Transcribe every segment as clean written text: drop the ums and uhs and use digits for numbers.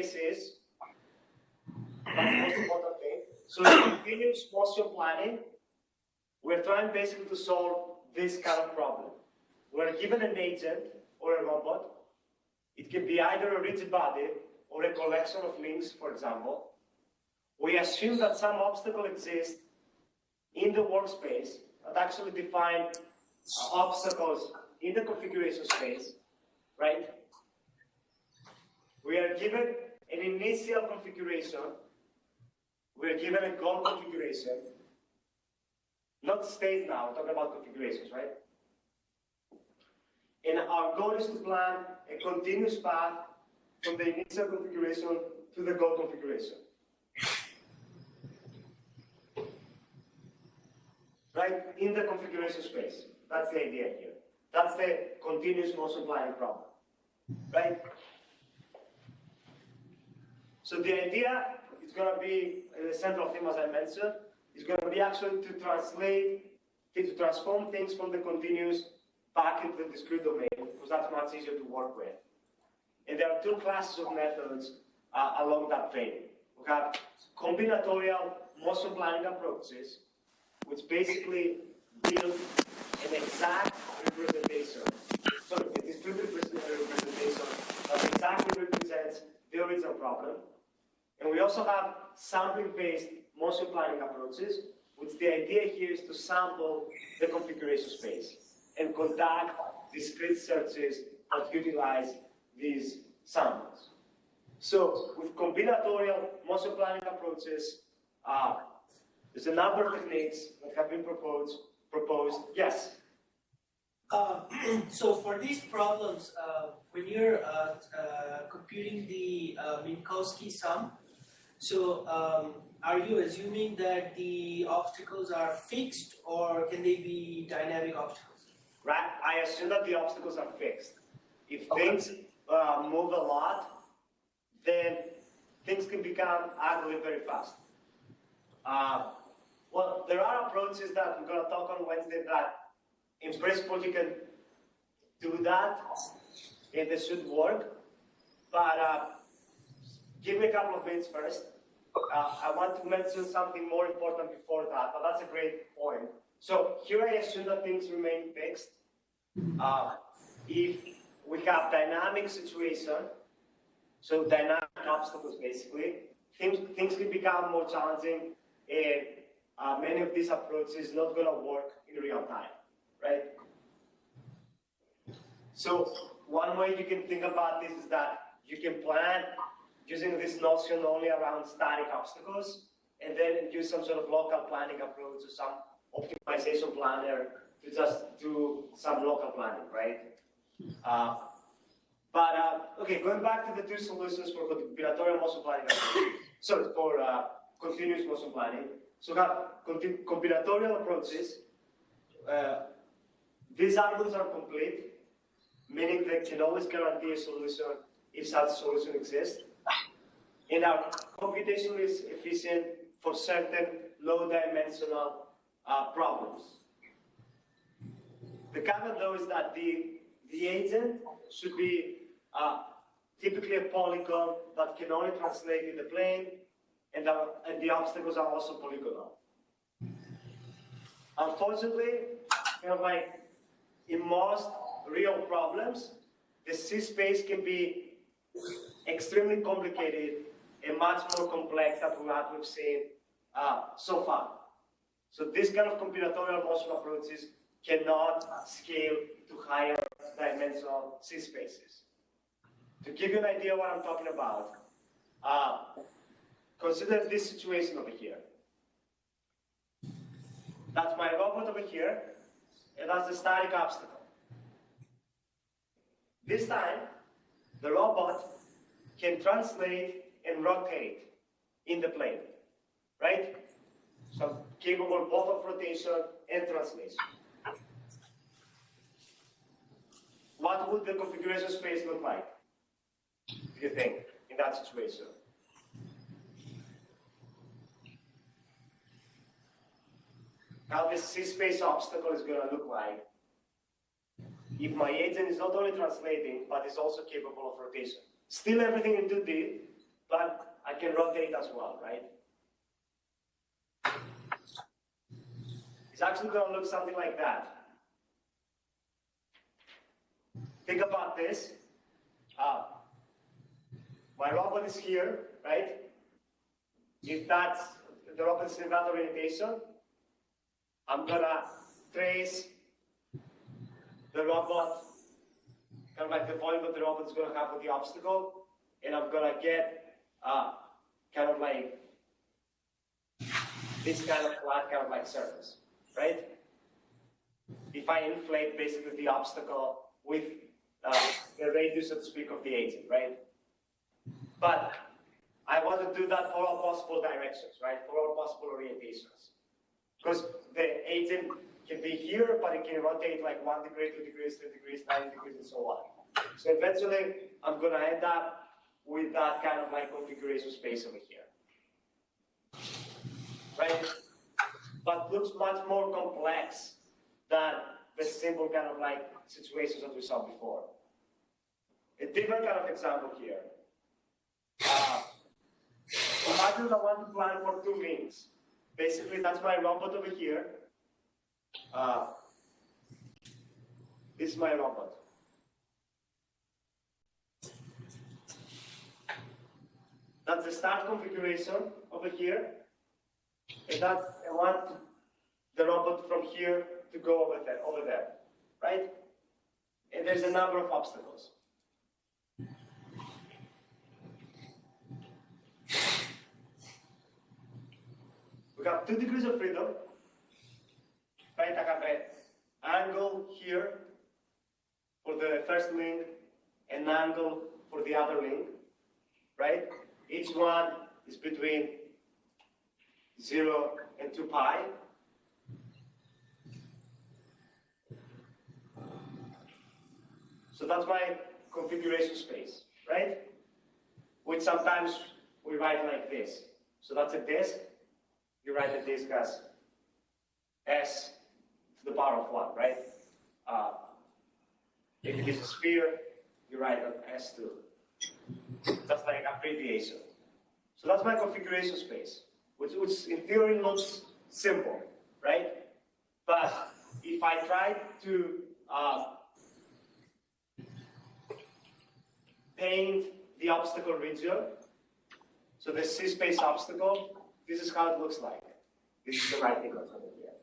is, that's the most important thing. So in continuous motion planning, we're trying basically to solve this kind of problem. We're given an agent or a robot. It can be either a rigid body or a collection of links, for example. We assume that some obstacle exists in the workspace that actually define obstacles in the configuration space, right? We are given an initial configuration. We are given a goal configuration. Not state now, talking about configurations, right? And our goal is to plan a continuous path from the initial configuration to the goal configuration. Right? In the configuration space. That's the idea here. That's the continuous motion planning problem. Right? So the idea is going to be, the central theme as I mentioned, is going to be actually to transform things from the continuous back into the discrete domain, because that's much easier to work with. And there are two classes of methods along that vein. We have combinatorial motion planning approaches, which basically build an exact representation, a discrete representation that exactly represents the original problem. And we also have sampling-based motion planning approaches, which the idea here is to sample the configuration space and conduct discrete searches that utilize these samples. So with combinatorial motion planning approaches, there's a number of techniques that have been proposed. Yes? So for these problems, when you're computing the Minkowski sum, so are you assuming that the obstacles are fixed, or can they be dynamic obstacles? Right. I assume that the obstacles are fixed. If things move a lot, then things can become ugly very fast. Well, there are approaches that we're going to talk on Wednesday that, in principle, you can do that, and they should work. But give me a couple of minutes first. I want to mention something more important before that, but that's a great point. So here I assume that things remain fixed. If we have dynamic situation, so dynamic obstacles basically, things can become more challenging, and many of these approaches not going to work in real time, right? So one way you can think about this is that you can plan using this notion only around static obstacles, and then use some sort of local planning approach or some optimization planner to just do some local planning, right? Okay, going back to the two solutions for combinatorial motion planning, for continuous motion planning. So we have combinatorial approaches. These algorithms are complete, meaning they can always guarantee a solution if such a solution exists, and are computationally efficient for certain low-dimensional problems. The caveat, though, is that the agent should be typically a polygon that can only translate in the plane, and the obstacles are also polygonal. Unfortunately, in most real problems, the C-space can be extremely complicated and much more complex than what we've seen so far. So this kind of combinatorial motion approaches cannot scale to higher dimensional C-spaces. To give you an idea what I'm talking about, consider this situation over here. That's my robot over here, and that's the static obstacle. This time, the robot can translate and rotate in the plane, right? So capable both of rotation and translation. What would the configuration space look like, do you think, in that situation? How this C-space obstacle is going to look like if my agent is not only translating, but is also capable of rotation. Still everything in 2D, but I can rotate as well, right? It's actually going to look something like that. Think about this. My robot is here, right? If the robot is in that orientation, I'm going to trace the robot, kind of like the volume that the robot is going to have with the obstacle, and I'm going to get kind of like this kind of flat, kind of like surface, right? If I inflate basically the obstacle with the radius, so to speak, of the agent, right? But I want to do that for all possible directions, right? For all possible orientations. Because the agent can be here, but it can rotate like 1 degree, 2 degrees, 3 degrees, 9 degrees, and so on. So eventually, I'm going to end up with that kind of like configuration space over here. Right? But looks much more complex than the simple kind of like situations that we saw before. A different kind of example here. Imagine I want to plan for 2 links. Basically, that's my robot over here. This is my robot. That's the start configuration over here. And I want the robot from here to go over there, right? And there's a number of obstacles. We have 2 degrees of freedom, right? I have an angle here for the first link, an angle for the other link, right? Each one is between 0 and 2 pi. So that's my configuration space, right? Which sometimes we write like this. So that's a disk. You write the disk as S to the power of 1, right? If it is a sphere, you write it S2. That's like abbreviation. So that's my configuration space, which in theory looks simple, right? But if I try to paint the obstacle region, so the C-space obstacle, this is how it looks like. This is the right thing over here.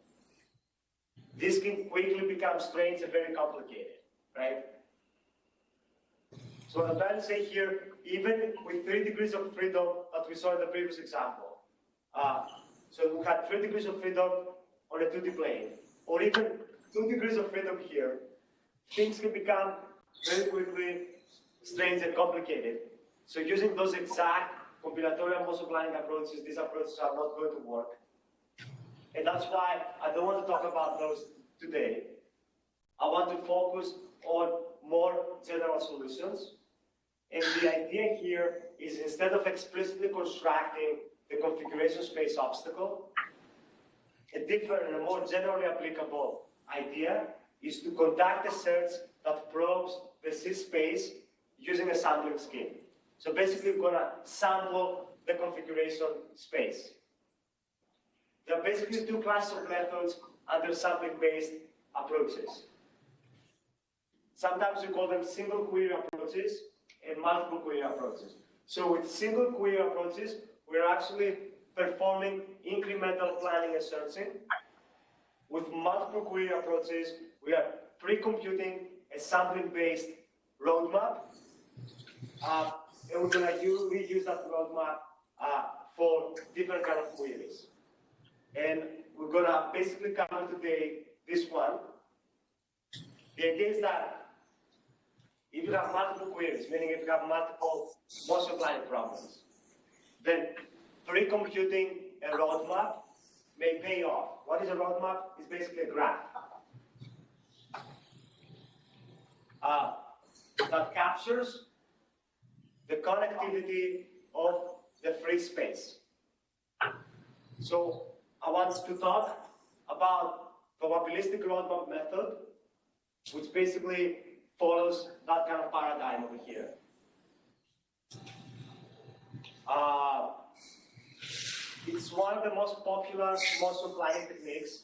This can quickly become strange and very complicated, right? So what I'm trying to say here, even with 3 degrees of freedom that we saw in the previous example, so we had 3 degrees of freedom on a 2D plane, or even 2 degrees of freedom here, things can become very quickly strange and complicated. So using those exact combinatorial motion planning approaches, these approaches are not going to work. And that's why I don't want to talk about those today. I want to focus on more general solutions. And the idea here is, instead of explicitly constructing the configuration space obstacle, a different and a more generally applicable idea is to conduct a search that probes the C space using a sampling scheme. So basically, we're going to sample the configuration space. There are basically 2 classes of methods under sampling-based approaches. Sometimes we call them single query approaches and multiple query approaches. So with single query approaches, we're actually performing incremental planning and searching. With multiple query approaches, we are pre-computing a sampling-based roadmap. And we're going to reuse that roadmap for different kind of queries. And we're going to basically cover today this one. The idea is that if you have multiple queries, meaning if you have multiple motion planning problems, then pre-computing a roadmap may pay off. What is a roadmap? It's basically a graph that captures the connectivity of the free space. So I want to talk about probabilistic roadmap method, which basically follows that kind of paradigm over here. It's one of the most popular motion planning techniques,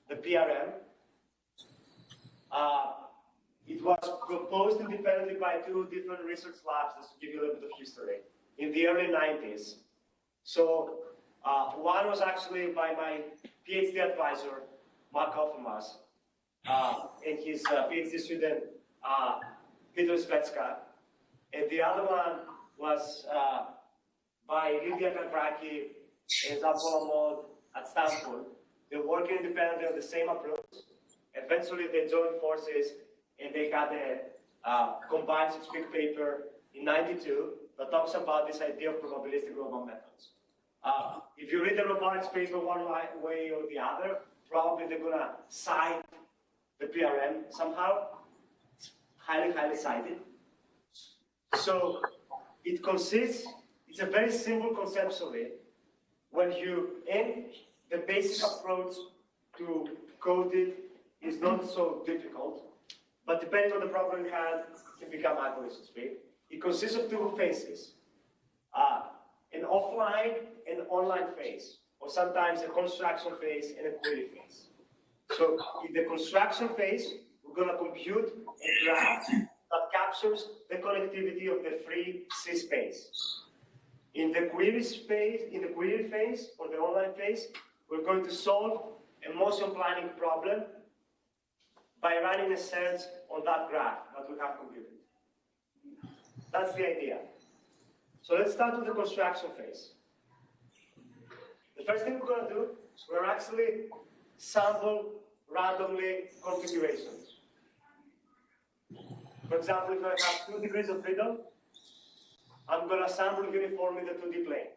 the PRM. It was proposed independently by two different research labs, just to give you a little bit of history, in the early 90s. So one was actually by my PhD advisor, Mark Karamouzas, and his PhD student, Peter Svetska. And the other one was by Lydia Kalbraki and Zapola Mod at Stanford. They're working independently on the same approach. Eventually, they joined forces and they had a combined six-week paper in '92 that talks about this idea of probabilistic global methods. If you read the robotics paper one way or the other, probably they're going to cite the PRM somehow. It's highly, highly cited. So it consists, it's a very simple conceptually, when the basic approach to code it is not so difficult, but depending on the problem you have, it can become ugly, so to speak. It consists of two phases, an offline and online phase, or sometimes a construction phase and a query phase. So in the construction phase, we're going to compute a graph that captures the connectivity of the free C space. In the query phase, or the online phase, we're going to solve a motion planning problem by running a search on that graph that we have computed. That's the idea. So let's start with the construction phase. The first thing we're going to do is we're actually sample randomly configurations. For example, if I have 2 degrees of freedom, I'm going to sample uniformly the 2D plane.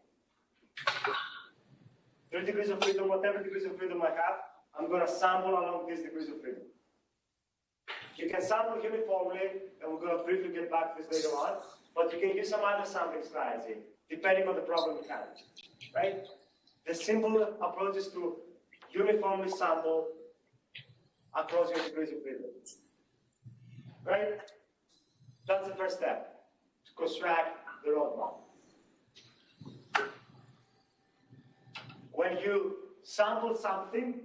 3 degrees of freedom, whatever degrees of freedom I have, I'm going to sample along these degrees of freedom. You can sample uniformly, and we're going to briefly get back to this later on, but you can use some other sampling strategy, depending on the problem you have, right? The simple approach is to uniformly sample across your degrees of freedom, right? That's the first step, to construct the roadmap. When you sample something,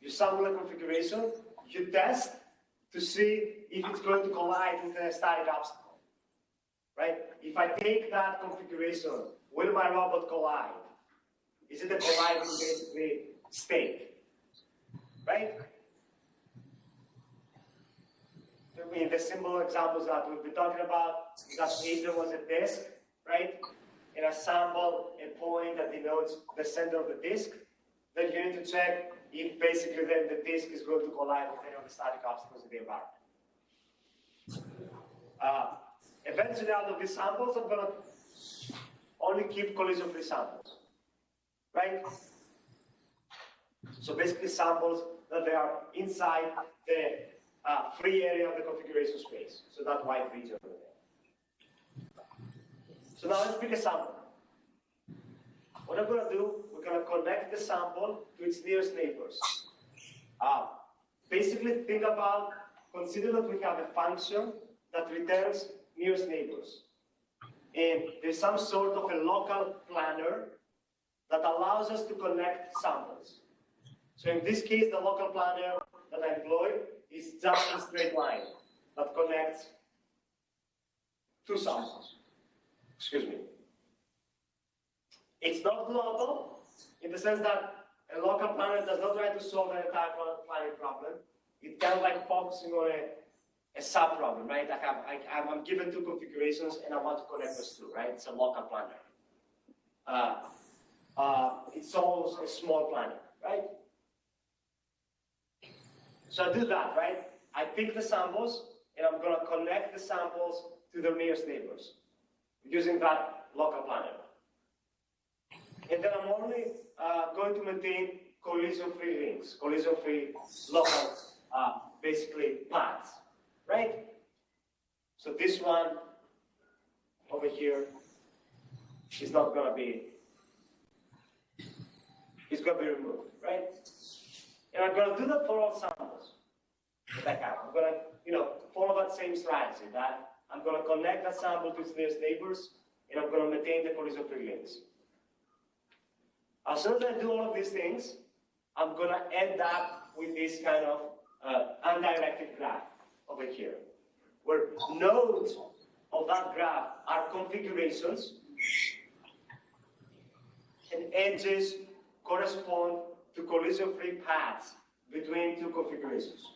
you sample a configuration, you test to see if it's going to collide with a static obstacle, right? If I take that configuration, will my robot collide? Is it a colliding basically state, right? I mean, the simple examples that we've been talking about is that if there was a disk, right? And I sample a point that denotes the center of the disk, then you need to check if basically then the disk is going to collide with any of the static obstacles in the environment. Eventually, out of these samples, I'm going to only keep collision-free samples, right? So basically samples that they are inside the free area of the configuration space, so that white region over there. So now let's pick a sample. What I'm going to do, we're going to connect the sample to its nearest neighbors. Basically, consider that we have a function that returns nearest neighbors. And there's some sort of a local planner that allows us to connect samples. So in this case, the local planner that I employ is just a straight line that connects two samples. Excuse me. It's not global in the sense that a local planner does not try to solve an entire planning problem. It's kind of like focusing on a sub-problem, right? I'm given two configurations and I want to connect those two, right? It's a local planner. It's almost a small planner, right? So I do that, right? I pick the samples and I'm going to connect the samples to their nearest neighbors using that local planner. And then I'm only going to maintain collision-free links, collision-free local, basically, paths, right? So this one over here is not going to be, it's going to be removed, right? And I'm going to do that for all samples that I have. I'm going to, follow that same strategy, that I'm going to connect that sample to its nearest neighbors, and I'm going to maintain the collision-free links. As soon as I do all of these things, I'm going to end up with this kind of undirected graph over here, where nodes of that graph are configurations, and edges correspond to collision-free paths between two configurations.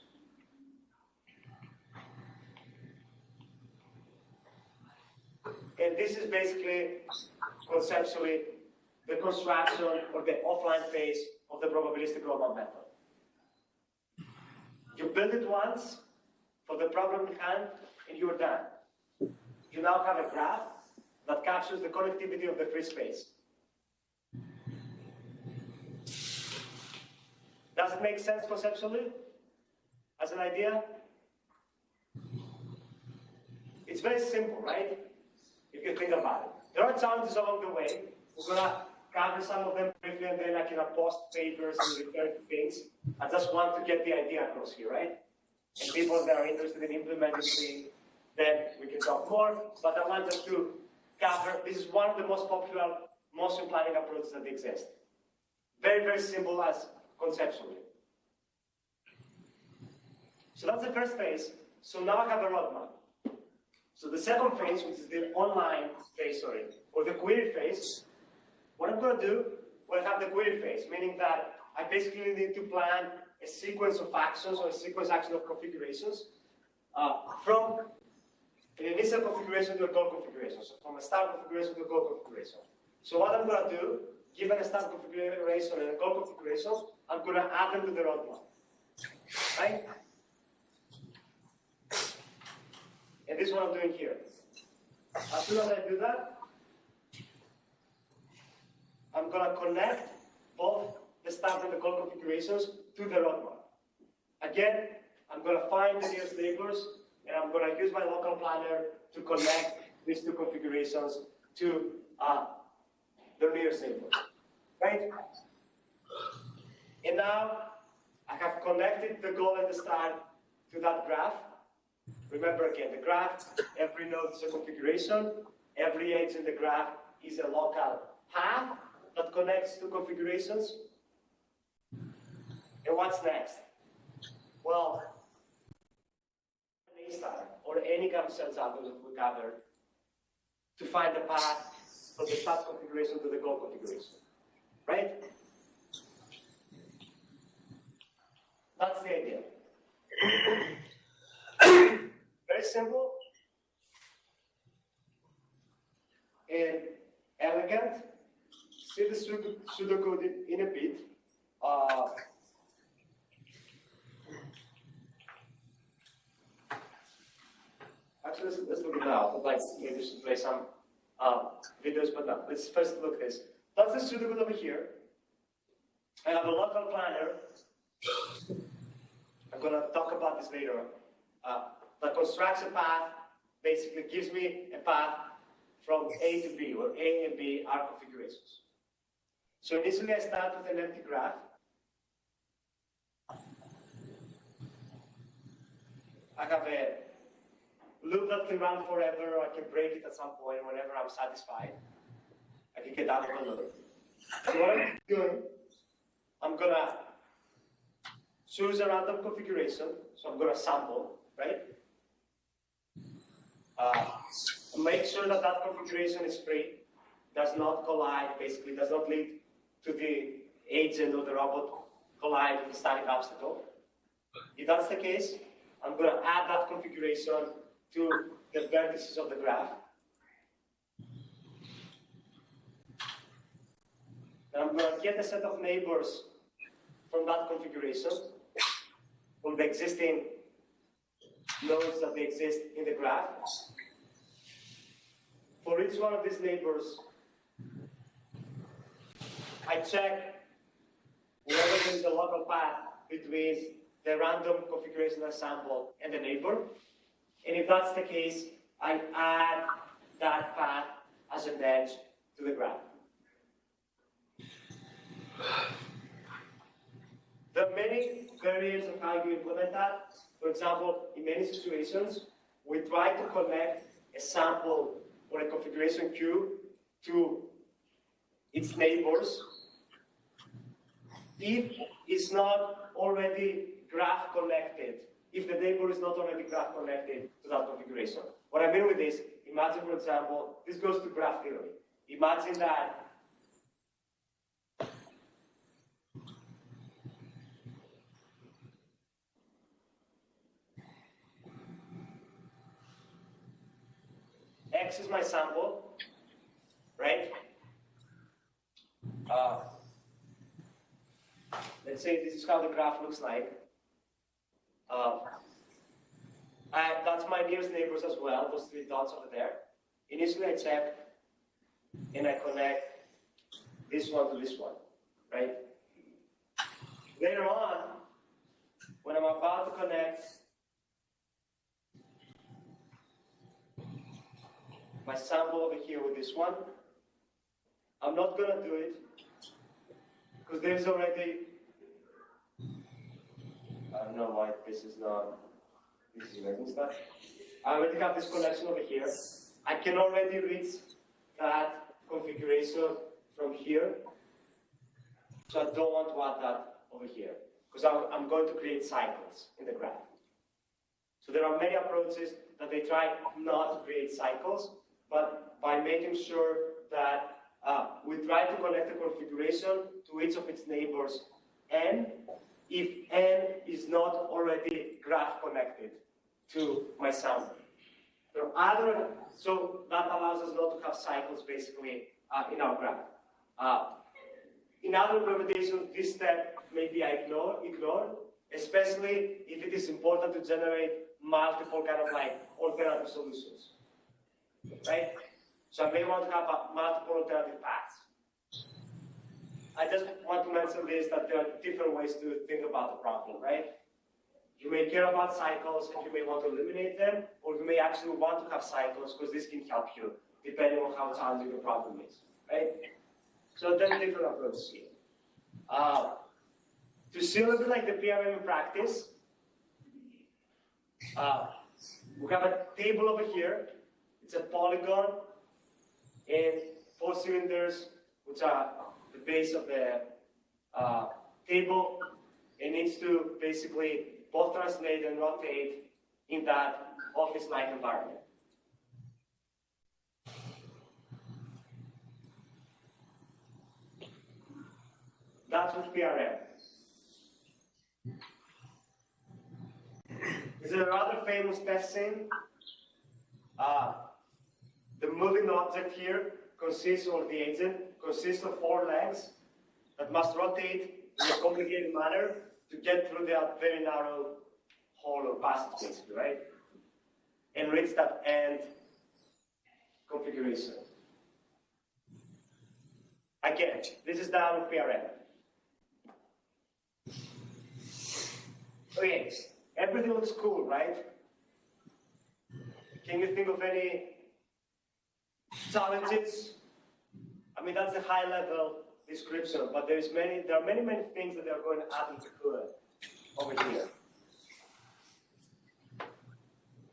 And this is basically, conceptually, the construction or the offline phase of the probabilistic roadmap method. You build it once for the problem in hand, and you're done. You now have a graph that captures the connectivity of the free space. Does it make sense conceptually? As an idea? It's very simple, right? If you think about it. There are challenges along the way. We're going to cover some of them briefly, and then I can post papers and refer to things. I just want to get the idea across here, right? And people that are interested in implementing things, then we can talk more. But I want us to cover, this is one of the most popular motion planning approaches that exist. Very, very simple as conceptually. So that's the first phase. So now I have a roadmap. So the second phase, which is the online phase, or the query phase, what I'm going to do, we'll have the query phase, meaning that I basically need to plan a sequence of actions or a sequence action of configurations from an initial configuration to a goal configuration. So from a start configuration to a goal configuration. So what I'm going to do, given a start configuration and a goal configuration, I'm going to add them to the roadmap. Right? And this is what I'm doing here. As soon as I do that, I'm going to connect both the start and the goal configurations to the roadmap. Again, I'm going to find the nearest neighbors, and I'm going to use my local planner to connect these two configurations to the nearest neighbors. Right? And now I have connected the goal and the start to that graph. Remember again, the graph, every node is a configuration, every edge in the graph is a local path that connects two configurations. And what's next? Well, an A-star, or any kind of sense algorithm that we cover, to find the path from the start configuration to the goal configuration. Right? That's the idea. Very simple and elegant. See the pseudocode in a bit. Actually, let's look at it now. I'd like maybe to play some videos, but no. Let's first look at this. That's the pseudocode over here. I have a local planner. I'm going to talk about this later. That constructs a path, basically gives me a path from A to B, where A and B are configurations. So initially I start with an empty graph. I have a loop that can run forever, or I can break it at some point whenever I'm satisfied. I can get out of the loop. So what I'm doing, I'm going to choose a random configuration. So I'm going to sample, right? Make sure that that configuration is free, does not collide, basically does not lead to the agent or the robot collide with the static obstacle. If that's the case, I'm going to add that configuration to the vertices of the graph. And I'm going to get a set of neighbors from that configuration, from the existing nodes that they exist in the graph. For each one of these neighbors, I check whether there is a local path between the random configuration I sample and the neighbor. And if that's the case, I add that path as an edge to the graph. There are many variants of how you implement that. For example, in many situations, we try to connect a sample or a configuration queue to its neighbors if it's not already graph connected, if the neighbor is not already graph connected to that configuration. What I mean with this, imagine, for example, this goes to graph theory. Imagine that X is my sample, right? Let's say this is how the graph looks like. That's my nearest neighbors as well, those three dots over there. Initially I check and I connect this one to this one, right? Later on, when I'm about to connect my sample over here with this one, I'm not going to do it because there's already, I don't know why this is making stuff. I already have this connection over here. I can already reach that configuration from here. So I don't want to add that over here because I'm going to create cycles in the graph. So there are many approaches that they try not to create cycles, but by making sure that we try to connect the configuration to each of its neighbors n, if n is not already graph connected to my sample. So that allows us not to have cycles basically in our graph. In other implementations, this step maybe I ignore, especially if it is important to generate multiple kind of like alternative solutions, right? So I may want to have multiple alternative paths. I just want to mention this, that there are different ways to think about the problem, right? You may care about cycles and you may want to eliminate them, or you may actually want to have cycles because this can help you, depending on how challenging the problem is, right? So there are different approaches here. To see a little bit like the PRM in practice, we have a table over here. It's a polygon and 4 cylinders, which are the base of the table. It needs to basically both translate and rotate in that office-like environment. That's with PRM. This is a rather famous test scene. The moving object here consists, or the agent, consists of 4 legs that must rotate in a complicated manner to get through that very narrow hole or passage, basically, right? And reach that end configuration. Again, this is done with PRM. Okay, everything looks cool, right? Can you think of any challenges? I mean, that's a high-level description, but there are many things that they are going to add into it over here.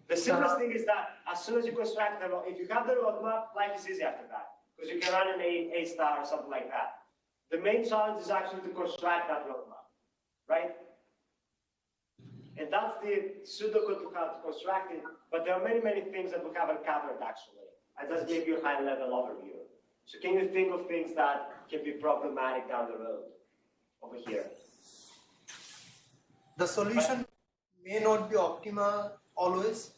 The simplest thing is that as soon as you construct the if you have the roadmap, life is easy after that, because you can run an A star or something like that. The main challenge is actually to construct that roadmap, right? And that's the pseudocode to how to construct it, but there are many things that we haven't covered actually. I just gave you a high-level overview. So can you think of things that can be problematic down the road over here? The solution may not be optimal always.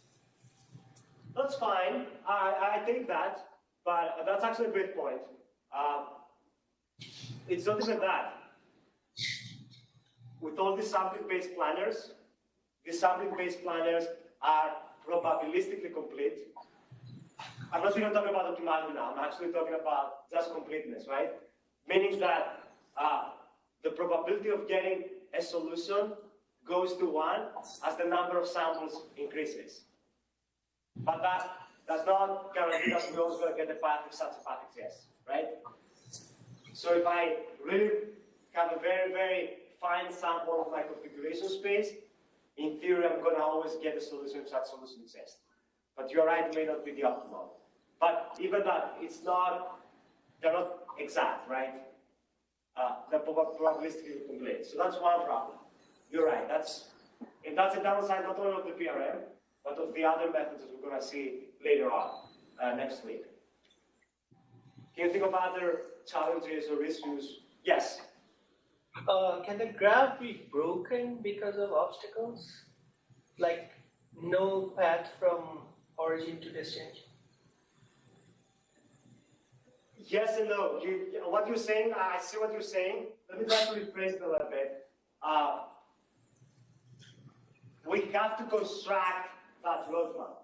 That's fine. I take that, but that's actually a great point. It's not even that. With all these sampling-based planners, these sampling-based planners are probabilistically complete. I'm not even talking about optimality now. I'm actually talking about just completeness, right? Meaning that the probability of getting a solution goes to 1 as the number of samples increases. But that does not guarantee that we're always going to get a path if such a path exists, right? So if I really have a very fine sample of my configuration space, in theory, I'm going to always get a solution if such solution exists. But you're right, it may not be the optimal. But even that, they're not exact, right? They're probabilistically complete. So that's one problem. You're right. And that's a downside not only of the PRM, but of the other methods that we're going to see later on, next week. Can you think of other challenges or issues? Yes? Can the graph be broken because of obstacles? Like no path from origin to destination? Yes and no. What you're saying, I see what you're saying. Let me try to rephrase it a little bit. We have to construct that roadmap.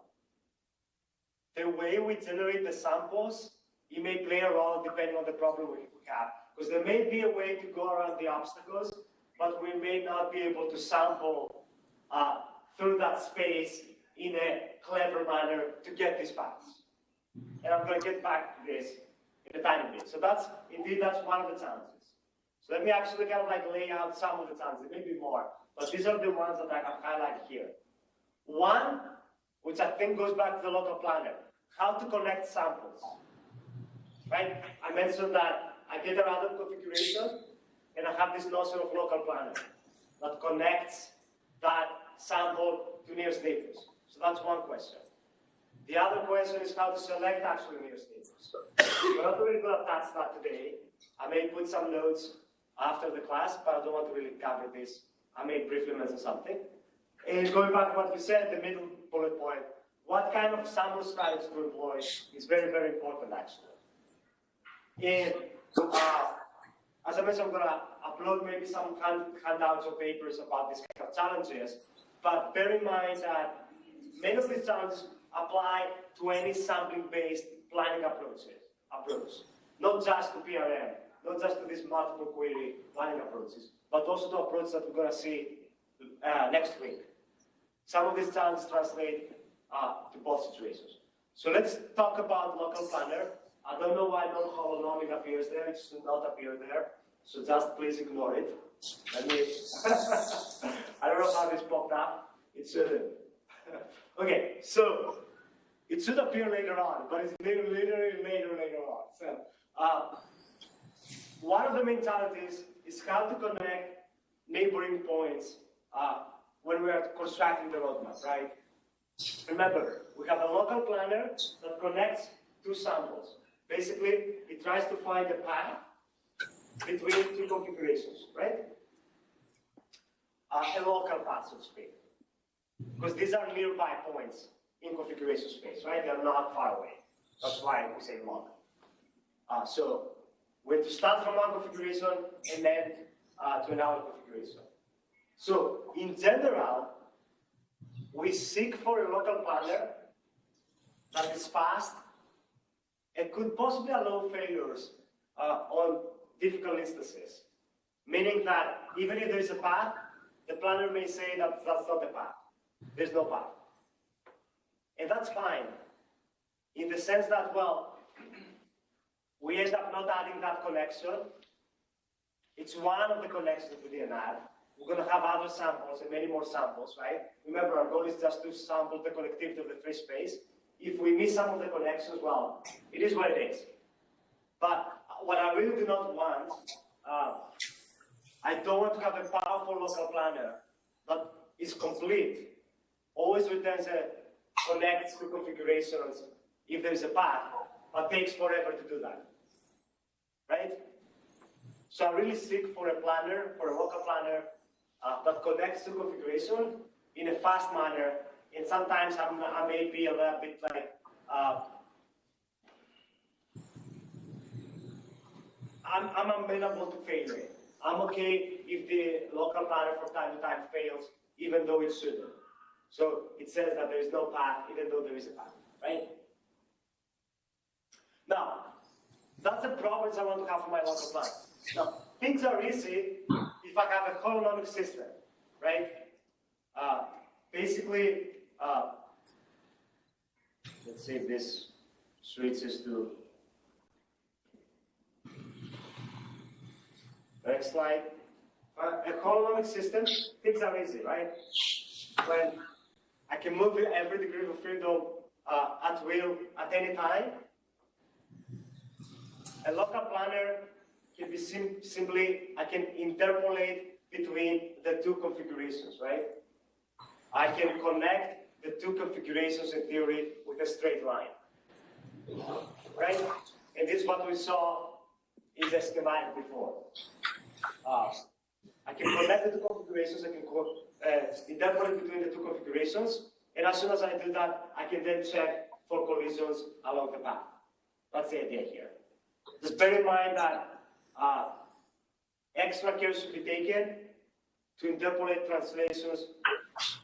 The way we generate the samples, it may play a role depending on the problem we have. Because there may be a way to go around the obstacles, but we may not be able to sample through that space in a clever manner to get these paths. And I'm going to get back to this in a tiny bit. So that's one of the challenges. So let me actually kind of like lay out some of the challenges. There may be more, but these are the ones that I have highlighted here. One, which I think goes back to the local planner, how to connect samples. Right? I mentioned that I get a random configuration, and I have this notion of local planner that connects that sample to nearest neighbors. So that's one question. The other question is how to select actually nearest neighbors. We're not really going to touch that today. I may put some notes after the class, but I don't want to really cover this. I may briefly mention something. And going back to what you said, the middle bullet point, what kind of sample strategy to employ is very, very important actually. And as I mentioned, I'm going to upload maybe some handouts or papers about these kind of challenges, but bear in mind that many of these challenges apply to any sampling-based planning approach, not just to PRM, not just to these multiple query planning approaches, but also to approaches that we're going to see next week. Some of these challenges translate to both situations. So let's talk about local planner. I don't know why non-holonomic appears there. It should not appear there. So just please ignore it. Let me. I don't know how this popped up. It shouldn't. Okay, so it should appear later on, but it's literally later on. So one of the main challenges is how to connect neighboring points when we are constructing the roadmap, right? Remember, we have a local planner that connects two samples. Basically, it tries to find a path between two configurations, right? A local path, so to speak. Because these are nearby points in configuration space, right? They're not far away. That's why we say local. So we have to start from one configuration and then to another configuration. So in general, we seek for a local planner that is fast and could possibly allow failures on difficult instances. Meaning that even if there is a path, the planner may say that that's not the path. There's no path. And that's fine, in the sense that, well, we end up not adding that connection. It's one of the connections we didn't add. We're going to have other samples and many more samples, right? Remember, our goal is just to sample the connectivity of the free space. If we miss some of the connections, well, it is what it is. But what I really do not want, I don't want to have a powerful local planner that is complete, always returns a connects to configurations if there's a path, but takes forever to do that, right? So I really seek for a planner, for a local planner that connects to configuration in a fast manner, and sometimes I may be a little bit like, I'm amenable to failure. I'm okay if the local planner from time to time fails, even though it shouldn't. So it says that there is no path, even though there is a path, right? Now, that's the problems I want to have for my local plan. Now, things are easy if I have a holonomic system, right? Basically, let's see if this switches to next slide. A holonomic system, things are easy, right? When I can move every degree of freedom at will at any time, A local planner can be simply, I can interpolate between the two configurations, right? I can connect the two configurations in theory with a straight line, right? And this is what we saw in the schematic before. I can connect the two configurations, I can interpolate between the two configurations, and as soon as I do that, I can then check for collisions along the path. That's the idea here. Just bear in mind that extra care should be taken to interpolate translations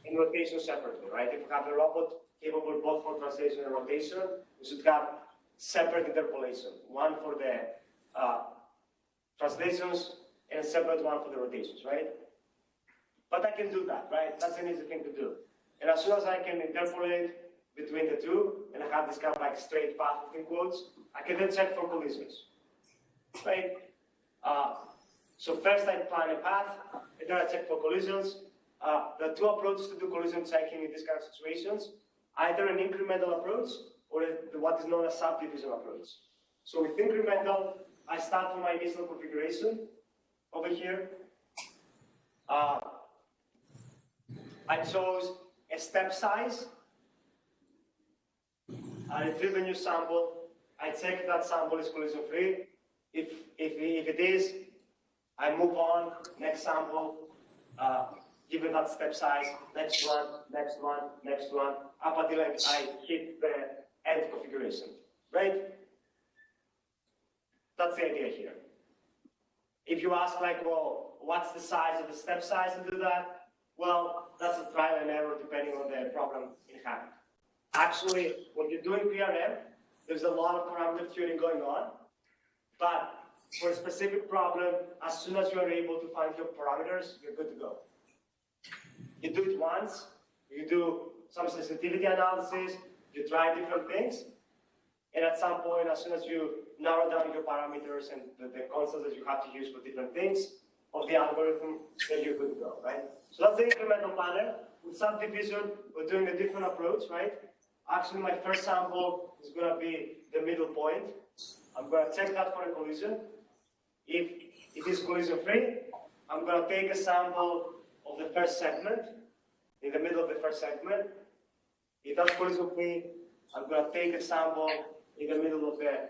and rotation separately, right? If you have a robot capable both for translation and rotation, we should have separate interpolation, one for the translations and a separate one for the rotations, right? But I can do that, right? That's an easy thing to do. And as soon as I can interpolate between the two, and I have this kind of like straight path in quotes, I can then check for collisions, right? So first I plan a path, and then I check for collisions. There are two approaches to do collision checking in these kind of situations, either an incremental approach or what is known as subdivision approach. So with incremental, I start from my initial configuration over here. I chose a step size. I retrieve a new sample. I check that sample is collision free. If it is, I move on, next sample, given that step size, next one, next one, next one, up until I hit the end configuration, right? That's the idea here. If you ask like, well, what's the size of the step size to do that? Well, that's a trial and error depending on the problem in hand. Actually, when you're doing PRM, there's a lot of parameter tuning going on, but for a specific problem, as soon as you are able to find your parameters, you're good to go. You do it once, you do some sensitivity analysis, you try different things, and at some point, as soon as you narrow down your parameters and the constants that you have to use for different things of the algorithm, then you're good to go, right? So that's the incremental planner. With subdivision, we're doing a different approach, right? Actually, my first sample is going to be the middle point. I'm going to check that for a collision. If it is collision free, I'm going to take a sample of the first segment, in the middle of the first segment. If that's collision free, I'm going to take a sample in the middle of the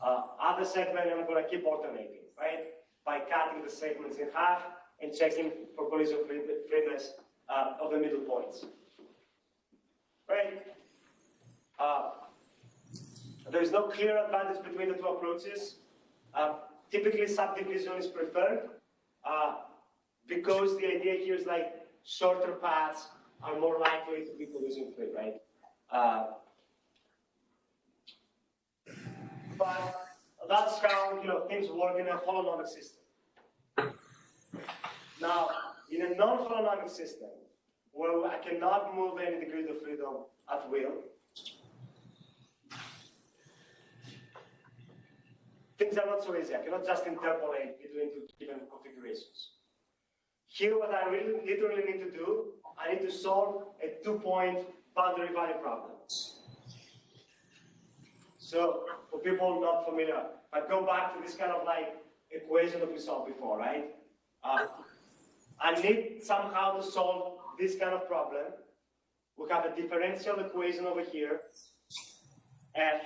other segment, and I'm going to keep alternating, right? By cutting the segments in half and checking for collision freeness of the middle points, right? There is no clear advantage between the two approaches. Typically, subdivision is preferred because the idea here is like shorter paths are more likely to be collision free, right? But that's how things work in a holonomic system. Now, in a non-holonomic system, where I cannot move any degree of freedom at will, things are not so easy. I cannot just interpolate between two given configurations. Here, what I really literally need to do, I need to solve a two-point boundary value problem. So, for people not familiar, I go back to this kind of like equation that we saw before, right? I need somehow to solve this kind of problem. We have a differential equation over here, f.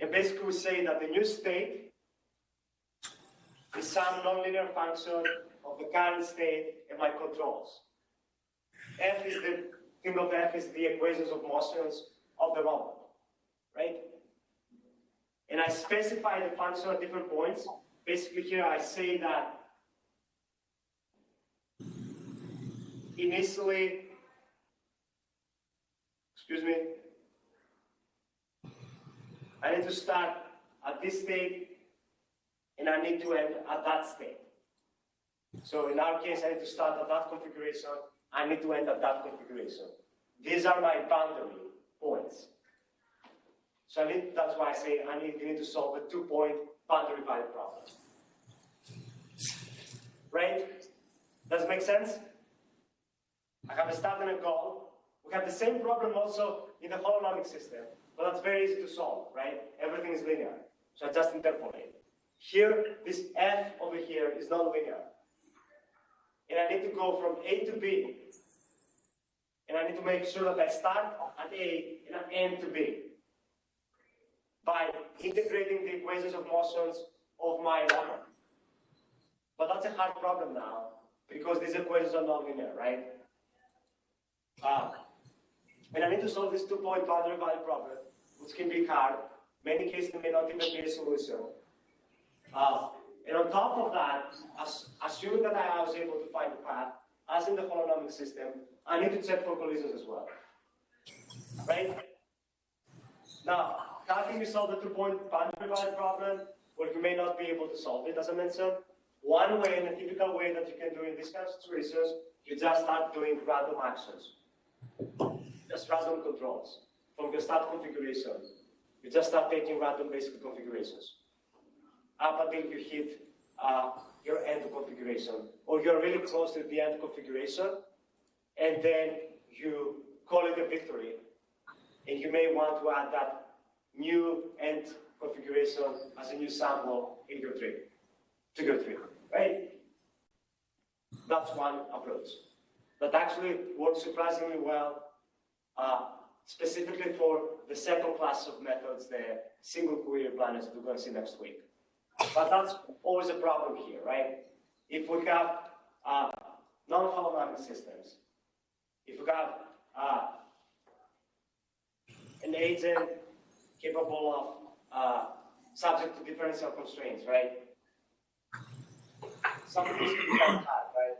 And basically we say that the new state is some nonlinear function of the current state and my controls. F is the thing of f is the equations of motions of the robot, right? And I specify the function at different points. Basically here I say that initially, I need to start at this state and I need to end at that state. So in our case, I need to start at that configuration, I need to end at that configuration. These are my boundary points. So that's why I say you need to solve a two-point boundary value problem. Right? Does it make sense? I have a start and a goal. We have the same problem also in the holonomic system. but that's very easy to solve, right? Everything is linear, so I just interpolate. Here, this f over here is not linear. And I need to go from A to B. And I need to make sure that I start at A and I end to B by integrating the equations of motions of my model. But that's a hard problem now, because these equations are nonlinear, right? And I need to solve this two-point boundary value problem, which can be hard. Many cases may not even be a solution. And on top of that, assuming that I was able to find a path, as in the holonomic system, I need to check for collisions as well. Right? Now, how can you solve the two-point boundary value problem? Well, you may not be able to solve it, as I mentioned. One way, and a typical way that you can do in these kinds of situations, you just start doing random actions. Just random controls from your start configuration. You just start taking random basic configurations up until you hit your end configuration, or you're really close to the end configuration, and then you call it a victory. And you may want to add that new end configuration as a new sample in your tree, to your tree, right? That's one approach that actually works surprisingly well, specifically for the second class of methods, the single query planners that we're going to see next week. But that's always a problem here, right? If we have non-holonomic systems, if we have an agent capable of subject to differential constraints, right? Some of these can be quite hard, right?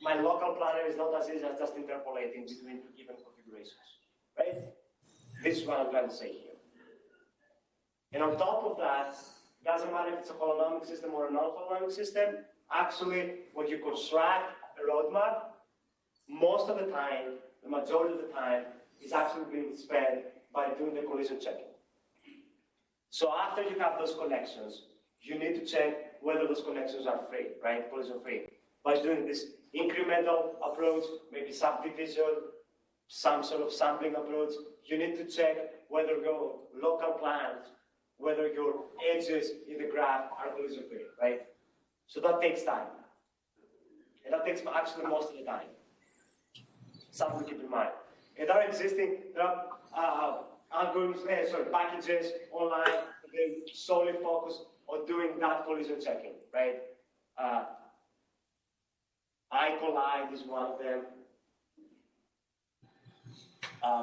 My local planner is not as easy as just interpolating between two given configurations, right? This is what I'm trying to say here. And on top of that, it doesn't matter if it's a holonomic system or a non-holonomic system, actually, when you construct a roadmap, most of the time, the majority of the time, is actually being spent by doing the collision checking. So after you have those connections, you need to check whether those connections are free, right? Collision free. By doing this incremental approach, maybe subdivision, some sort of sampling approach, you need to check whether your local plans, whether your edges in the graph are collision free, right? So that takes time. And that takes actually most of the time. Something to keep in mind. And there are algorithms, packages online that solely focus on doing that collision checking, right? iCollide is one of them.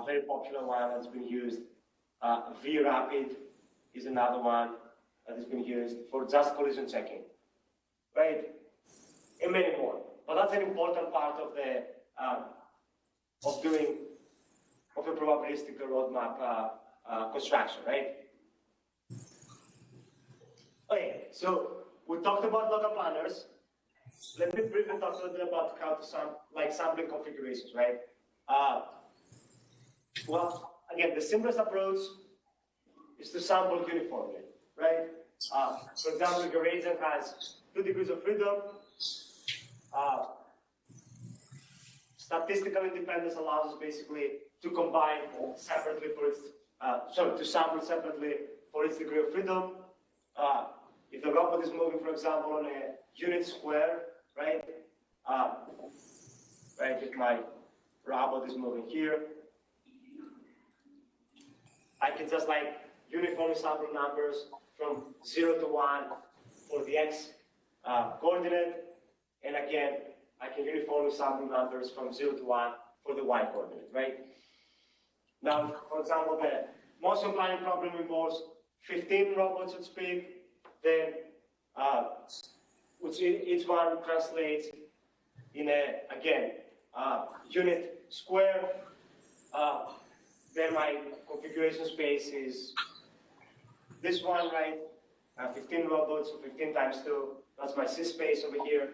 Very popular one that's been used. VRapid is another one that has been used for just collision checking, right? And many more. But that's an important part of the of a probabilistic roadmap construction, right? Okay, so we talked about local planners. Let me briefly talk a little bit about how to sampling configurations, right? Well, again, the simplest approach is to sample uniformly, right? For example, your agent has 2 degrees of freedom. Statistical independence allows us basically to combine separately for its, to sample separately for its degree of freedom. If the robot is moving, for example, on a unit square, right? Right, if my robot is moving here, I can just uniformly sample numbers from 0 to 1 for the x coordinate, and again, I can uniformly sample numbers from 0 to 1 for the y coordinate, right? Now, for example, the motion planning problem involves 15 robots at speed, then which each one translates in a, again, unit square. Then my configuration space is this one, right? 15 robots, so 15 times 2. That's my C space over here.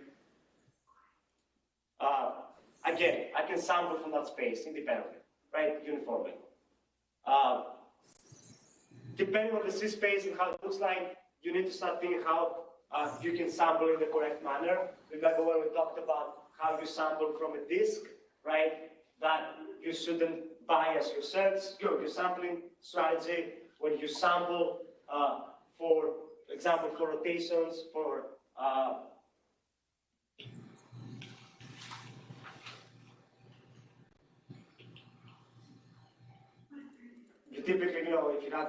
Again, I can sample from that space independently, right? Uniformly. Depending on the C space and how it looks like, you need to start thinking how you can sample in the correct manner. Remember when we talked about how you sample from a disk, right? That you shouldn't bias your search, your sampling strategy, when you sample for example, for rotations, for you typically, if you have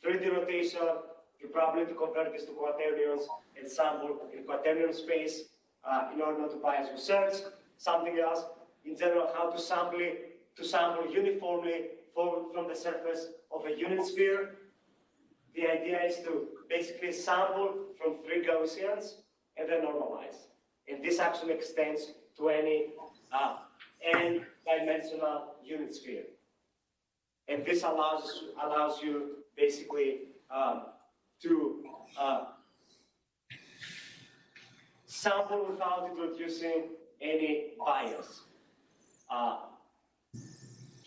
3D rotation, you probably need to convert this to quaternions and sample in quaternion space in order not to bias your search. Something else, in general, how to sample uniformly from the surface of a unit sphere. The idea is to basically sample from 3 Gaussians and then normalize. And this actually extends to any n-dimensional unit sphere. And this allows you basically to sample without introducing any bias.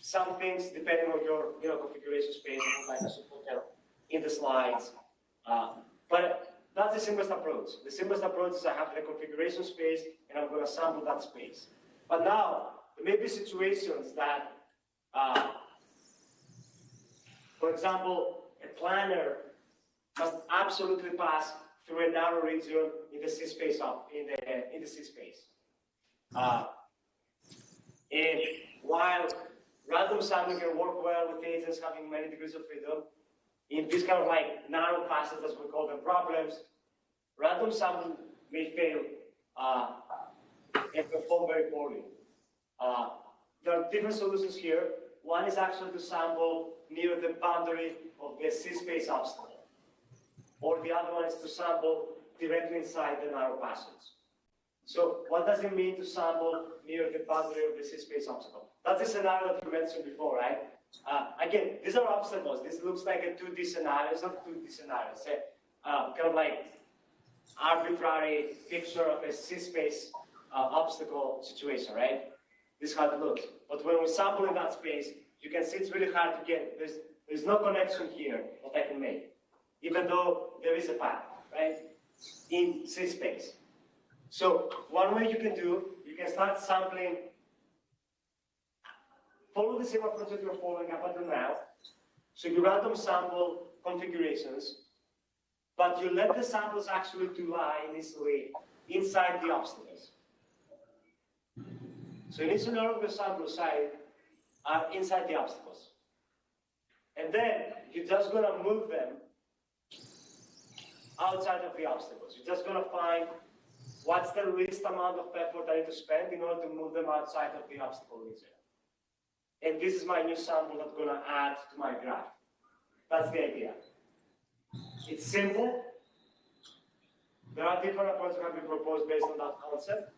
Some things, depending on your configuration space, like I should put in the slides. But that's the simplest approach. The simplest approach is I have the configuration space and I'm going to sample that space. But now, there may be situations that, for example, a planner must absolutely pass through a narrow region in the C space in the C space. And while random sampling can work well with agents having many degrees of freedom, in this kind of like narrow passes, as we call them, problems, random sampling may fail and perform very poorly. There are different solutions here. One is actually to sample near the boundary of the C space obstacle. Or the other one is to sample directly inside the narrow passage. So what does it mean to sample near the boundary of the C space obstacle? That's the scenario that you mentioned before, right? Again, these are obstacles. This looks like a 2D scenario. It's not 2D scenario. It's a kind of like arbitrary picture of a C space obstacle situation, right? This is how it looks. But when we sample in that space, you can see it's really hard to get. There's no connection here that I can make, even though there is a path, right, in C space. So one way you can start sampling, follow the same approach that you're following up until now. So you random sample configurations, but you let the samples actually to lie initially inside the obstacles. So initially all of the sample side are inside the obstacles. And then you're just going to move them outside of the obstacles. You're just going to find what's the least amount of effort I need to spend in order to move them outside of the obstacle region. And this is my new sample that's going to add to my graph. That's the idea. It's simple. There are different approaches that can be proposed based on that concept.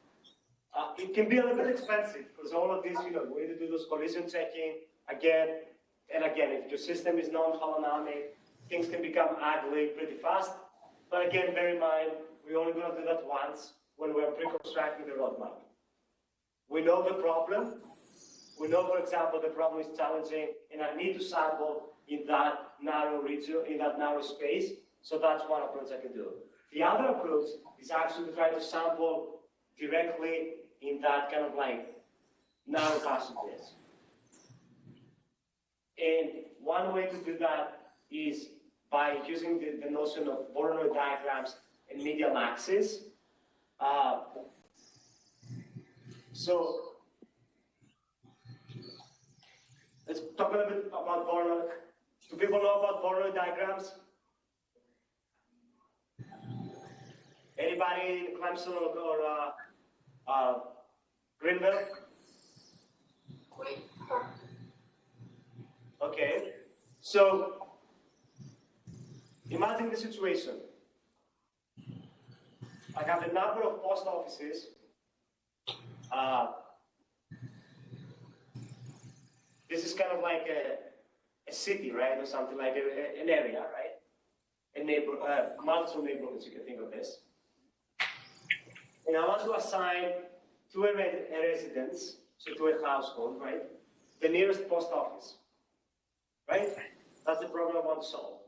It can be a little bit expensive because all of these, we need to do those collision checking again and again. If your system is non-holonomic, things can become ugly pretty fast. But again, bear in mind, we're only going to do that once when we're pre-constructing the roadmap. We know the problem. We know, for example, the problem is challenging, and I need to sample in that narrow region, in that narrow space. So that's one approach I can do. The other approach is actually to try to sample directly in that kind of like narrow passages. And one way to do that is by using the notion of Voronoi diagrams and medial axis. So let's talk a little bit about Voronoi. Do people know about Voronoi diagrams? Anybody in Clemson or Greenville? Okay, so imagine the situation. I have a number of post offices. This is kind of like a city, right, or something like an area, right? A multiple neighborhoods, you can think of this. And I want to assign to a residence, so to a household, right, the nearest post office, right? That's the problem I want to solve.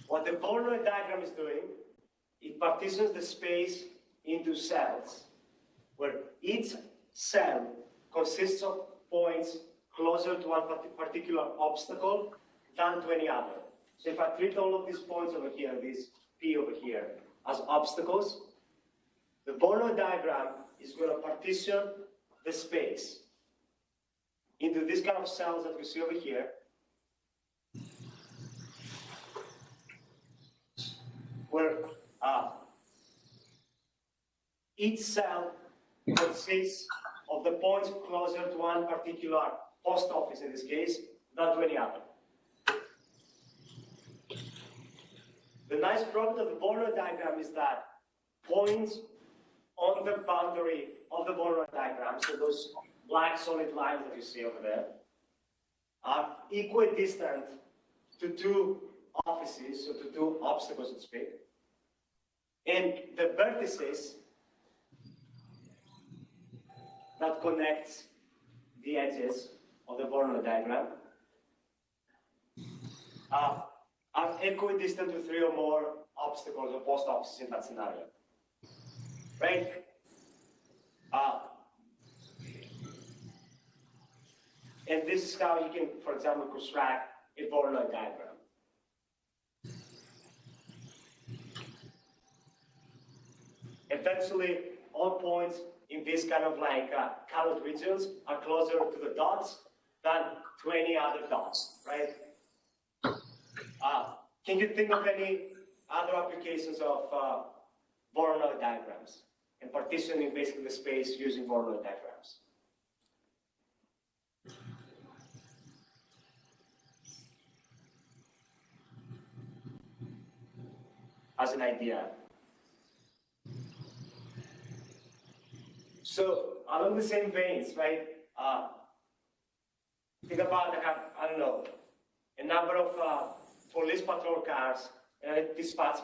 What the Voronoi diagram is doing, it partitions the space into cells. where each cell consists of points closer to one particular obstacle than to any other. So if I treat all of these points over here, this P over here, as obstacles, the Voronoi diagram is going to partition the space into these kind of cells that we see over here, where each cell consists of the points closer to one particular post office, in this case, than to any other. The nice property of the Voronoi diagram is that points on the boundary of the Voronoi diagram, so those black solid lines that you see over there, are equidistant to two offices, so to two obstacles, so to speak. And the vertices that connect the edges of the Voronoi diagram are equidistant to three or more obstacles or post offices in that scenario. Right? And this is how you can, for example, construct a Voronoi diagram. Eventually, all points in these kind of like colored regions are closer to the dots than to any other dots, right? Can you think of any other applications of Voronoi diagrams and partitioning basically the space using Voronoi diagrams? As an idea. So along the same veins, right? Think about I don't know, a number of police patrol cars and it dispatch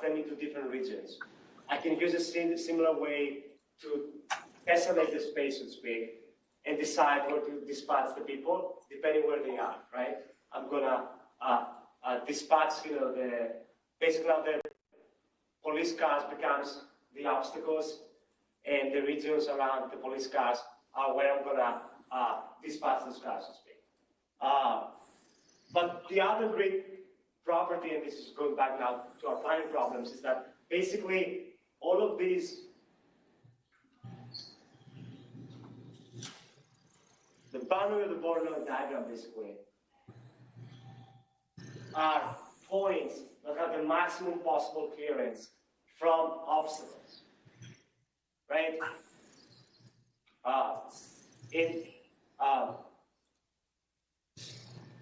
them into different regions. I can use a similar way to tessellate the space, so to speak, and decide where to dispatch the people depending where they are, right? I'm gonna dispatch, basically now the police cars becomes the obstacles, and the regions around the police cars are where I'm gonna dispatch those cars, so to speak. But the other great property, and this is going back now to our planning problems, is that basically all of these, the boundary of the Voronoi diagram basically, are points that have the maximum possible clearance from obstacles, right?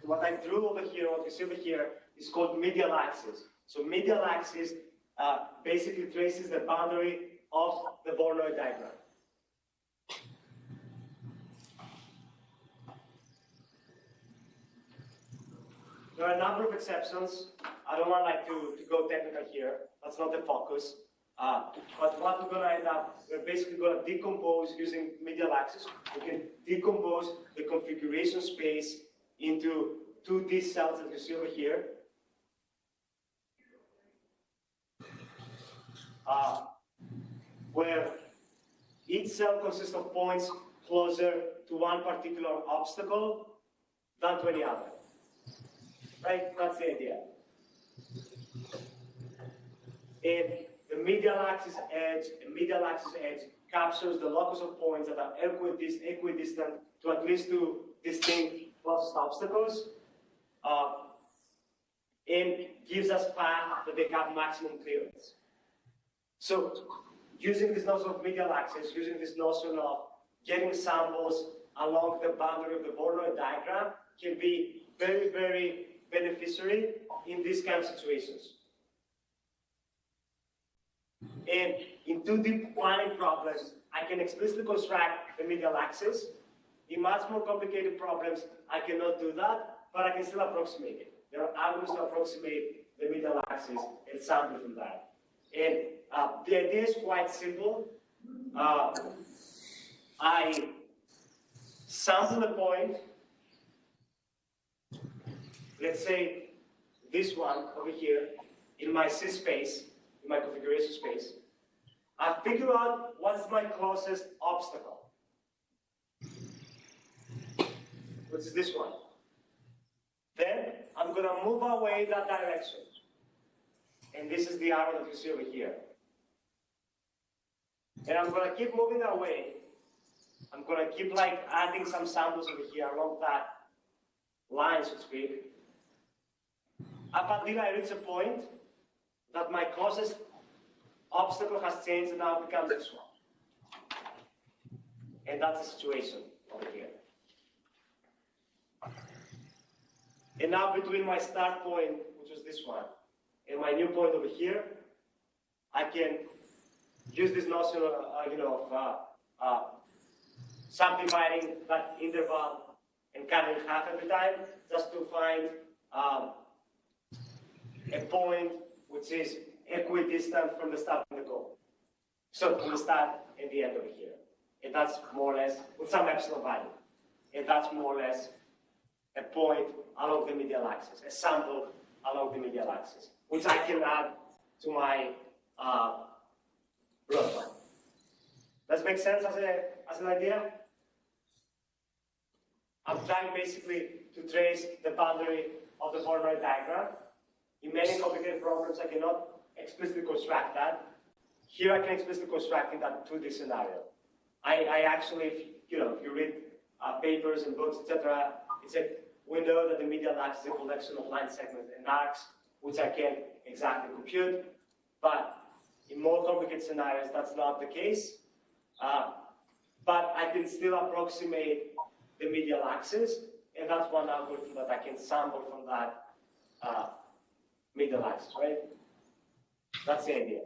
What I drew over here, what you see over here, is called medial axis. So medial axis basically traces the boundary of the Voronoi diagram. There are a number of exceptions. I don't want to go technical here. That's not the focus. But what we're going to end up, we're basically going to decompose using medial axis. We can decompose the configuration space into 2D cells that you see over here. Where each cell consists of points closer to one particular obstacle than to any other. Right? That's the idea. And the medial axis edge captures the locus of points that are equidistant to at least two distinct closest obstacles, and gives us path that they have maximum clearance. So, using this notion of medial axis, using this notion of getting samples along the boundary of the Voronoi diagram can be very, very beneficiary in these kind of situations. And in 2D planning problems, I can explicitly construct the medial axis. In much more complicated problems, I cannot do that, but I can still approximate it. There are algorithms to approximate the medial axis and sample from that. And the idea is quite simple. I sample a point, let's say this one over here, in my C space, in my configuration space. I figure out what's my closest obstacle, which is this one. Then I'm going to move away that direction. And this is the arrow that you see over here. And I'm going to keep moving away. I'm going to keep like adding some samples over here along that line, so to speak, up until I reach a point that my closest obstacle has changed and now becomes this one. And that's the situation over here. And now between my start point, which was this one, and my new point over here, I can use this notion of subdividing that interval and cutting in half every time, just to find a point which is equidistant from the start and the goal. So from the start and the end over here. And that's more or less, with some epsilon value. And that's more or less a point along the medial axis, a sample along the medial axis, which I can add to my plot line. Does it make sense as an idea? I'm trying basically to trace the boundary of the formula diagram. In many complicated problems, I cannot explicitly construct that. Here, I can explicitly construct in that 2D scenario. I actually, if you read papers and books, etc., it's a we know that the medial axis is a collection of line segments and arcs, which I can't exactly compute. But in more complicated scenarios, that's not the case. But I can still approximate the medial axis, and that's one algorithm that I can sample from that medial axis, right? That's the idea.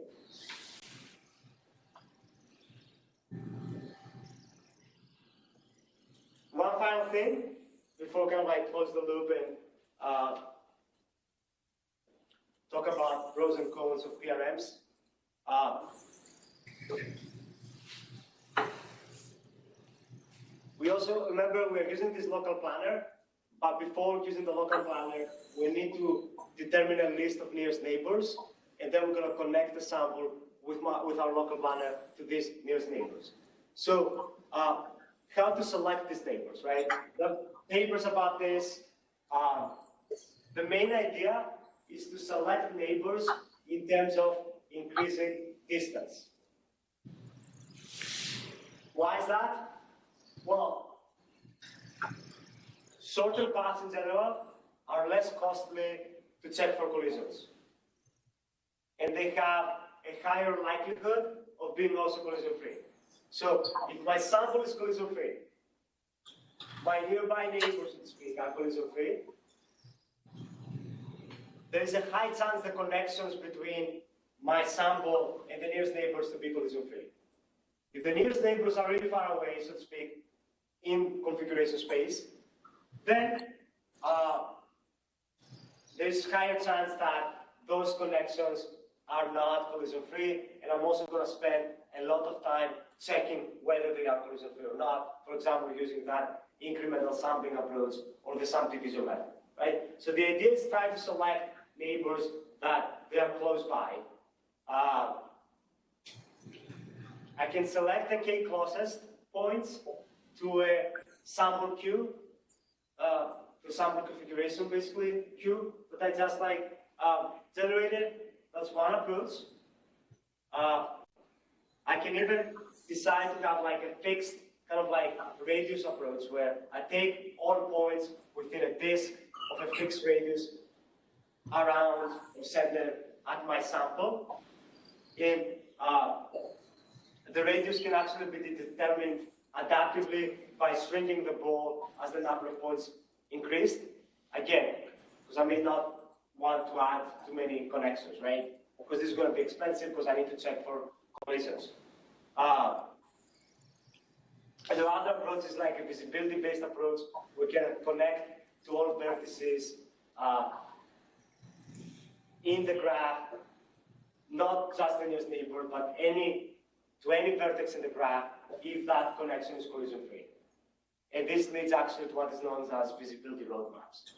One final thing before kind of like close the loop and talk about pros and cons of PRMs. We also remember we're using this local planner, but before using the local planner, we need to determine a list of nearest neighbors, and then we're going to connect the sample with our local planner to these nearest neighbors. So how to select these neighbors, right? There are papers about this. The main idea is to select neighbors in terms of increasing distance. Why is that? Well, shorter paths in general are less costly to check for collisions. And they have a higher likelihood of being also collision-free. So if my sample is collision-free, my nearby neighbors, so to speak, are collision-free, there is a high chance the connections between my sample and the nearest neighbors to be collision-free. If the nearest neighbors are really far away, so to speak, in configuration space, then there's higher chance that those connections are not collision-free, and I'm also going to spend a lot of time checking whether they are collision-free or not, for example, using that incremental sampling approach or the sum division method, right? So the idea is try to select neighbors that they are close by. I can select the k closest points to a sample queue, to sample configuration basically queue that I just like generated. That's one approach. I can even decide to have like a fixed kind of like radius approach where I take all points within a disk of a fixed radius around or center at my sample. And the radius can actually be determined adaptively by shrinking the ball as the number of points increased. Again, because I may not want to add too many connections, right? Because this is going to be expensive because I need to check for collisions. And the other approach is like a visibility-based approach. We can connect to all vertices in the graph, not just the nearest neighbor, but to any vertex in the graph if that connection is collision-free. And this leads actually to what is known as visibility roadmaps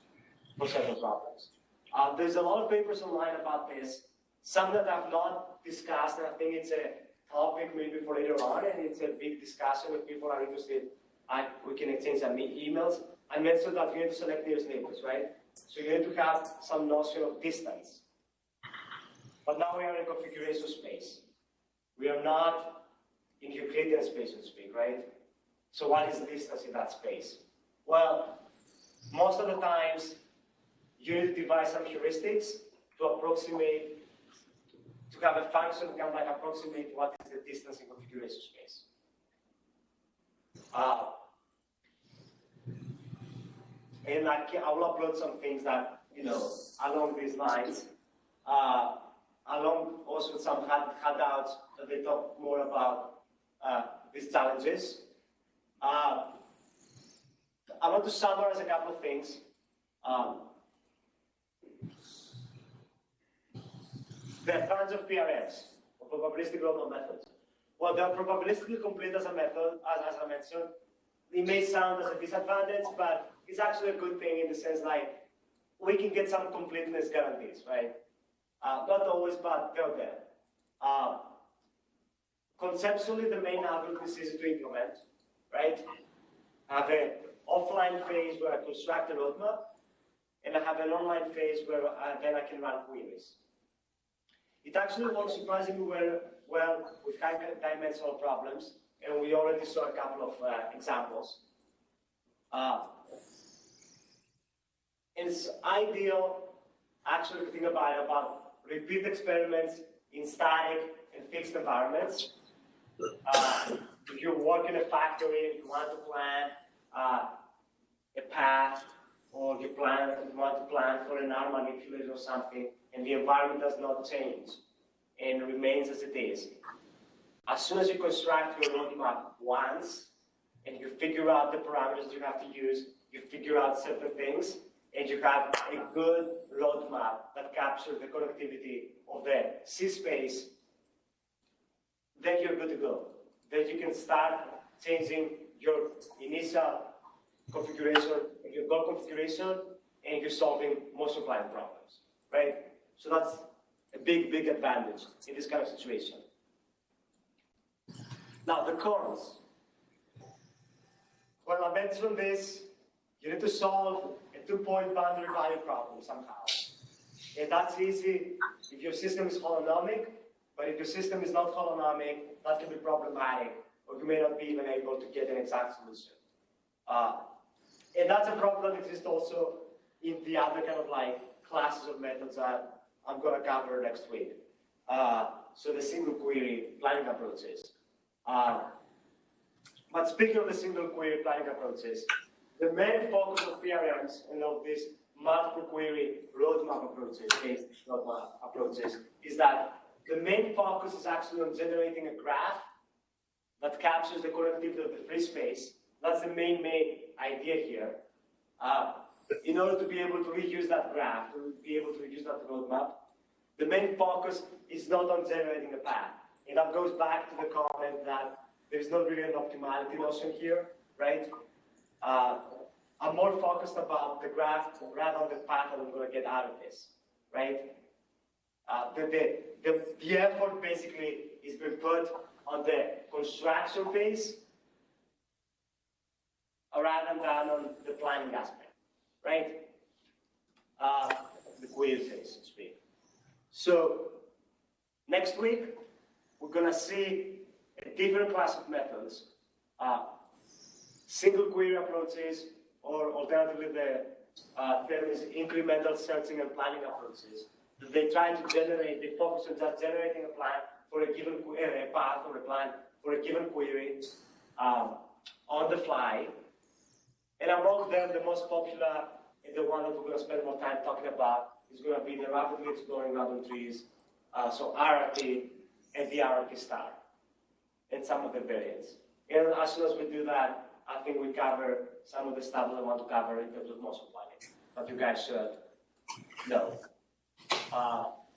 for certain problems. There's a lot of papers online about this. Some that I've not discussed, and I think it's topic maybe for later on, and it's a big discussion. If people are interested, we can exchange some emails. I mentioned that you need to select nearest neighbors, right? So you need to have some notion of distance. But now we are in configuration space. We are not in Euclidean space, so to speak, right? So what is distance in that space? Well, most of the times, you need to devise some heuristics to approximate, to have a function that can like approximate what is the distance in configuration space. And I will upload some things that, along these lines, along also with some handouts that they talk more about these challenges. I want to summarize a couple of things. The advantage of PRMs, or probabilistic roadmap methods. Well, they are probabilistically complete as a method, as I mentioned. It may sound as a disadvantage, but it's actually a good thing in the sense like we can get some completeness guarantees, right? Not always, but they're there. Conceptually, the main algorithm is easy to implement, right? I have an offline phase where I construct a roadmap, and I have an online phase where then I can run queries. It actually works surprisingly well with high-dimensional problems, and we already saw a couple of examples. It's ideal, actually, to think about repeat experiments in static and fixed environments. If you work in a factory and you want to plan a path, or you want to plan for an arm manipulator or something, and the environment does not change and remains as it is. As soon as you construct your roadmap once, and you figure out the parameters you have to use, you figure out certain things, and you have a good roadmap that captures the connectivity of the C space, then you're good to go. Then you can start changing your initial configuration, your goal configuration, and you're solving motion planning problems, right? So that's a big, big advantage in this kind of situation. Now, the cons. Well, I mentioned this, you need to solve a 2-point boundary value problem somehow. And that's easy if your system is holonomic, but if your system is not holonomic, that can be problematic, or you may not be even able to get an exact solution. And that's a problem that exists also in the other kind of like classes of methods that I'm going to cover next week. So the single query planning approaches. But speaking of the single query planning approaches, the main focus of PRMs and of these multiple query roadmap approaches, based roadmap approaches, is that the main focus is actually on generating a graph that captures the connectivity of the free space. That's the main idea here. In order to be able to reuse that graph, to be able to reuse that roadmap, the main focus is not on generating a path. And that goes back to the comment that there's not really an optimality notion here, right? I'm more focused about the graph rather than the path that I'm going to get out of this, right? The effort basically is being put on the construction phase rather than on the planning aspect, right? The query phase, so to speak. So next week, we're going to see a different class of methods, single query approaches, or alternatively the term is incremental searching and planning approaches. They try to generate, they focus on just generating a plan for a given a path or a plan for a given query on the fly. And among them, the most popular and the one that we're going to spend more time talking about is going to be the rapidly exploring random trees, so RRT and the RRT star, and some of the variants. And as soon as we do that, I think we cover some of the stuff that I want to cover in terms of motion planning, that you guys should know.